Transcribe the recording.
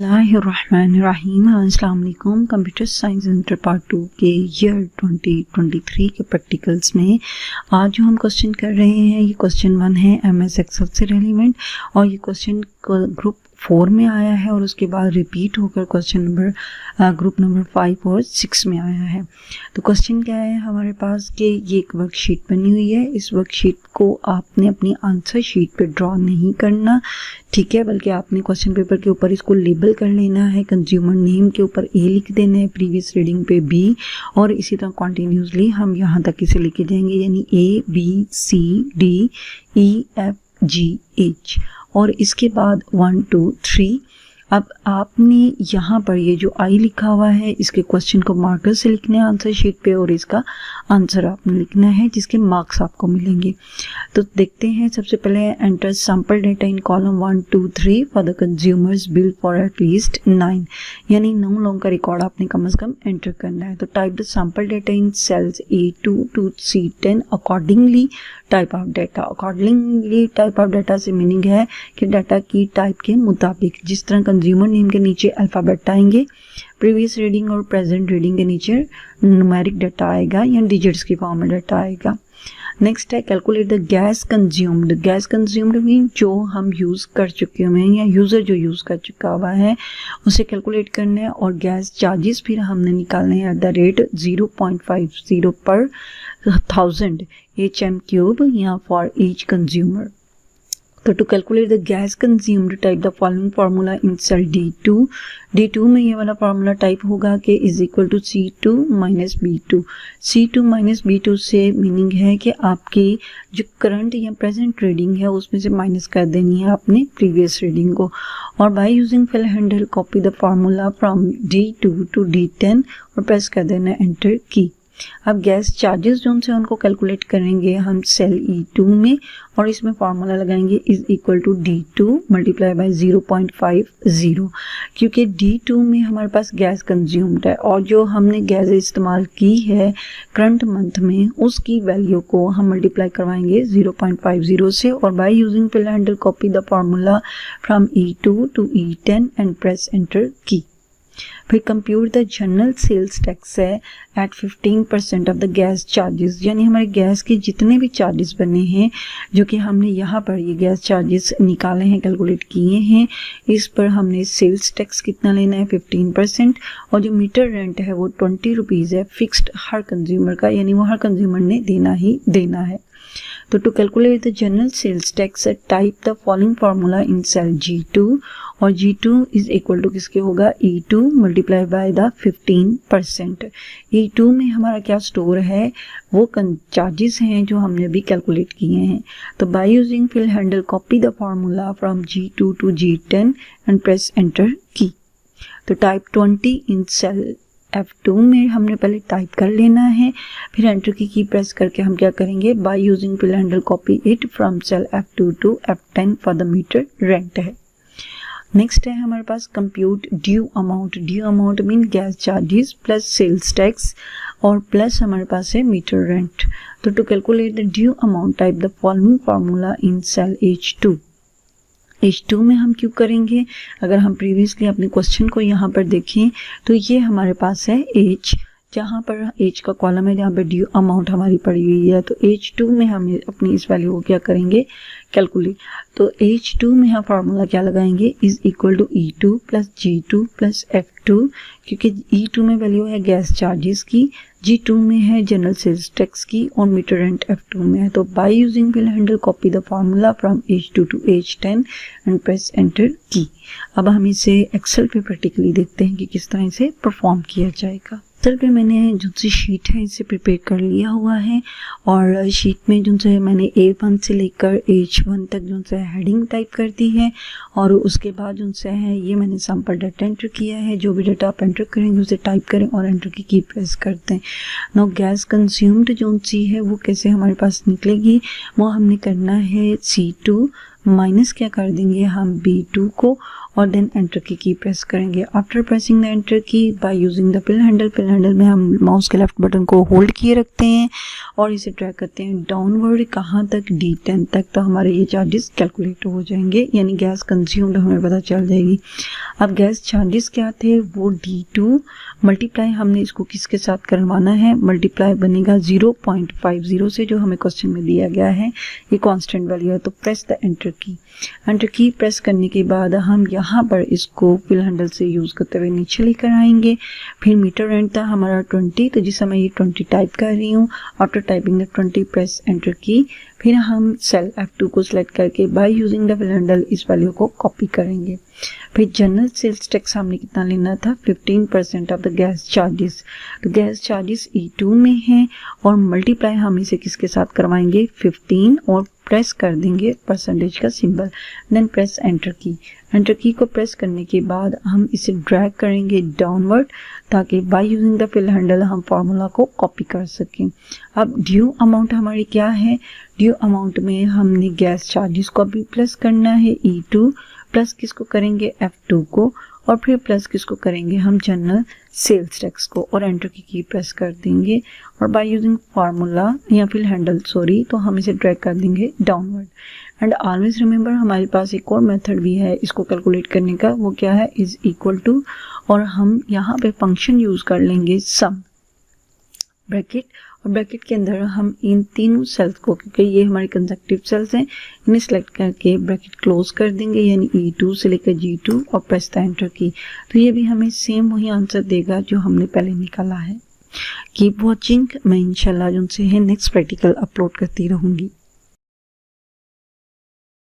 बिस्मिल्लाहिर्रहमानिर्रहीम। अस्सलाम वालेकुम। कंप्यूटर साइंस इंटर पार्ट 2 के ईयर 2023 के प्रैक्टिकल्स में आज जो हम क्वेश्चन कर रहे हैं ये क्वेश्चन 1 है एमएस एक्सेल से रेलिवेंट, और ये क्वेश्चन ग्रुप 4 में आया है और उसके बाद रिपीट होकर क्वेश्चन नंबर ग्रुप नंबर 5 और 6 में आया है। तो क्वेश्चन क्या है हमारे पास कि ये एक वर्कशीट बनी हुई है। इस वर्कशीट को आपने अपनी आंसर शीट पे ड्रॉ नहीं करना, ठीक है, बल्कि आपने क्वेश्चन पेपर के ऊपर इसको लेबल कर लेना है। कंज्यूमर नेम के ऊपर ए लिख देना है, प्रीवियस रीडिंग पे बी, और इसी तरह कॉन्टिन्यूसली हम यहाँ तक इसे लेके जाएंगे, यानी A B C D E F G H, और इसके बाद 1 2 3। अब आपने यहाँ पर ये जो आई लिखा हुआ है इसके क्वेश्चन को मार्कर से लिखना है आंसर शीट पे, और इसका आंसर आपने लिखना है जिसके मार्क्स आपको मिलेंगे। तो देखते हैं, सबसे पहले enter sample data in column 1 2 3 for the consumers bill for at least 9, यानी 9 लोगों का रिकॉर्ड आपने कम से कम एंटर करना है। तो type the sample data in cells A2 to C10 accordingly type of data. Accordingly type of data से मीनिंग है कि डाटा की टाइप के मुताबिक, जिस तरह कंज्यूमर नेम के नीचे अल्फ़ाबेट आएंगे, प्रीवियस रीडिंग और प्रेजेंट रीडिंग के नीचे न्यूमेरिक डाटा आएगा या डिजिट्स की फॉर्म में डाटा आएगा। नेक्स्ट है calculate the gas consumed. Gas consumed mean जो हम यूज़ कर चुके हुए हैं या यूज़र जो यूज़ कर चुका हुआ है उसे कैलकुलेट करना है, और गैस चार्जेस फिर हमने निकालने हैं एट द रेट 0.50 पर 1000 HM³ या फॉर ईच कंज्यूमर। तो to calculate the gas consumed type the following formula in cell D2। D2 में ये वाला फार्मूला टाइप होगा कि is equal to C2 minus B2। C2 minus B2 से meaning है कि आपकी जो करंट या प्रेजेंट रीडिंग है उसमें से माइनस कर देनी है आपने प्रीवियस रीडिंग को। और by using fill handle copy the formula from D2 to D10 और प्रेस कर देना एंटर की। अब गैस चार्जेस जो से उनको कैलकुलेट करेंगे हम सेल E2 में, और इसमें फार्मूला लगाएंगे is equal to D2 multiply by 0.50, क्योंकि D2 में हमारे पास गैस कंज्यूम्ड है और जो हमने गैस इस्तेमाल की है करंट मंथ में उसकी वैल्यू को हम मल्टीप्लाई करवाएंगे 0.50 से, और by using fill handle copy the formula from E2 to E10 and press enter key. फिर compute the general sales tax है at 15% of the gas charges, यानी हमारे गैस के जितने भी चार्जेस बने हैं जो कि हमने यहाँ पर ये गैस चार्जेस निकाले हैं, कैलकुलेट किए हैं, इस पर हमने सेल्स टैक्स कितना लेना है 15%, और जो मीटर रेंट है वो 20 रुपीज़ है फिक्स्ड हर कंज्यूमर का, यानी वो हर कंज्यूमर ने देना ही देना है। तो to calculate the general sales tax type the following formula in cell G2, और G2 इज इक्वल टू किसके होगा E2 multiply by the 15%। E2 में हमारा क्या स्टोर है वो चार्जेस हैं जो हमने भी कैलकुलेट किए हैं। तो by using fill handle copy the formula from G2 to G10 and press enter key. तो टाइप 20 इन सेल F2 में हमने पहले टाइप कर लेना है, फिर एंटर की प्रेस करके हम क्या करेंगे by using fill handle copy it from cell F2 to F10 for the meter rent है। नेक्स्ट है हमारे पास compute due amount. Due amount mean gas charges plus sales tax और प्लस हमारे पास है मीटर रेंट। तो to calculate the due amount type the following formula in cell H2। H2 में हम क्यों करेंगे, अगर हम प्रीवियसली अपने क्वेश्चन को यहाँ पर देखें तो ये हमारे पास है H, जहाँ पर H का कॉलम है जहाँ पर ड्यू अमाउंट हमारी पड़ी हुई है। तो H2 में हम अपनी इस वैल्यू को क्या करेंगे कैलकुलेट। तो H2 में हम फार्मूला क्या लगाएंगे is equal to E2 plus G2 plus F2, क्योंकि E2 में वैल्यू है गैस चार्जेस की, G2 में है जनरल सेल्स टैक्स की, और मीटर रेंट F2 में है। तो by using fill handle copy the formula from H2 to H10 and press enter key. अब हम इसे एक्सेल पे प्रैक्टिकली देखते हैं कि किस तरह से परफॉर्म किया जाएगा। एक्सेल पे मैंने जो सी शीट है इसे प्रिपेयर कर लिया हुआ है, और शीट में जो से मैंने A1 से लेकर H1 तक जो से हेडिंग टाइप कर दी है, और उसके बाद जो से है ये मैंने सैंपल डाटा एंटर किया है। जो भी डाटा आप एंटर करेंगे उसे टाइप करें और एंटर की प्रेस करते हैं। नो गैस कंज्यूम्ड जो सी है वो कैसे हमारे पास निकलेगी, वो हमने करना है C2 माइनस क्या कर देंगे हम B2 को और देन एंटर की प्रेस करेंगे। आफ्टर प्रेसिंग द एंटर की bye using the pill handle में हम माउस के लेफ्ट बटन को होल्ड किए रखते हैं और इसे ड्रैग करते हैं डाउनवर्ड। कहाँ तक? D10 तक। तो हमारे ये चार्जेस कैलकुलेट हो जाएंगे, यानी गैस कंज्यूम्ड हमें पता चल जाएगी। अब गैस चार्जेस क्या थे? वो D2 मल्टीप्लाई हमने इसको किसके साथ करवाना है? मल्टीप्लाई बनेगा 0.50 से, जो हमें क्वेश्चन में दिया गया है। ये कांस्टेंट वैल्यू है। तो प्रेस द एंटर की प्रेस करने के बाद हम यहाँ पर इसको पिल हैंडल से यूज करते हुए नीचे लेकर आएंगे। फिर मीटर एंड था हमारा 20, तो जिस समय ये 20 टाइप कर रही हूँ। After typing the 20 press enter key. फिर हम सेल F2 को सिलेक्ट करके bye using the pill handle इस वैल्यू को कॉपी करेंगे। फिर जनरल सेल्स टैक्स हमने कितना लेना था? 15% ऑफ द गैस चार्जेस। तो गैस चार्जेस E2 में है और मल्टीप्लाई हम इसे किसके साथ करवाएंगे? 15 और प्रेस कर देंगे परसेंटेज का सिंबल। देन प्रेस एंटर की को प्रेस करने के बाद हम इसे ड्रैग करेंगे डाउनवर्ड, ताकि by using the fill handle हम फार्मूला को कॉपी कर सकें। अब ड्यू अमाउंट हमारी क्या है? ड्यू अमाउंट में हमने गैस चार्जेस को भी प्लस करना है E2, प्लस किसको करेंगे? F2 को, और फिर प्लस किसको करेंगे हम? जनरल सेल्स टैक्स को, और एंटर की प्रेस कर देंगे और बाय यूजिंग फार्मूला या फिर हैंडल तो हम इसे ड्रैग कर देंगे डाउनवर्ड। एंड ऑलवेज रिमेंबर हमारे पास एक और मेथड भी है इसको कैलकुलेट करने का। वो क्या है? इज इक्वल टू, और हम यहाँ पे फंक्शन यूज कर लेंगे सम ब्रैकेट, और ब्रैकेट के अंदर हम इन तीनों सेल्स को, क्योंकि ये हमारे कंसेक्टिव सेल्स हैं, इन्हें सेलेक्ट करके ब्रैकेट क्लोज कर देंगे, यानी E2 से लेकर G2, और प्रेस द एंटर की। तो ये भी हमें सेम वही आंसर देगा जो हमने पहले निकाला है। Keep watching. मैं इंशाल्लाह उनसे है नेक्स्ट प्रैक्टिकल अपलोड करती रहूँगी।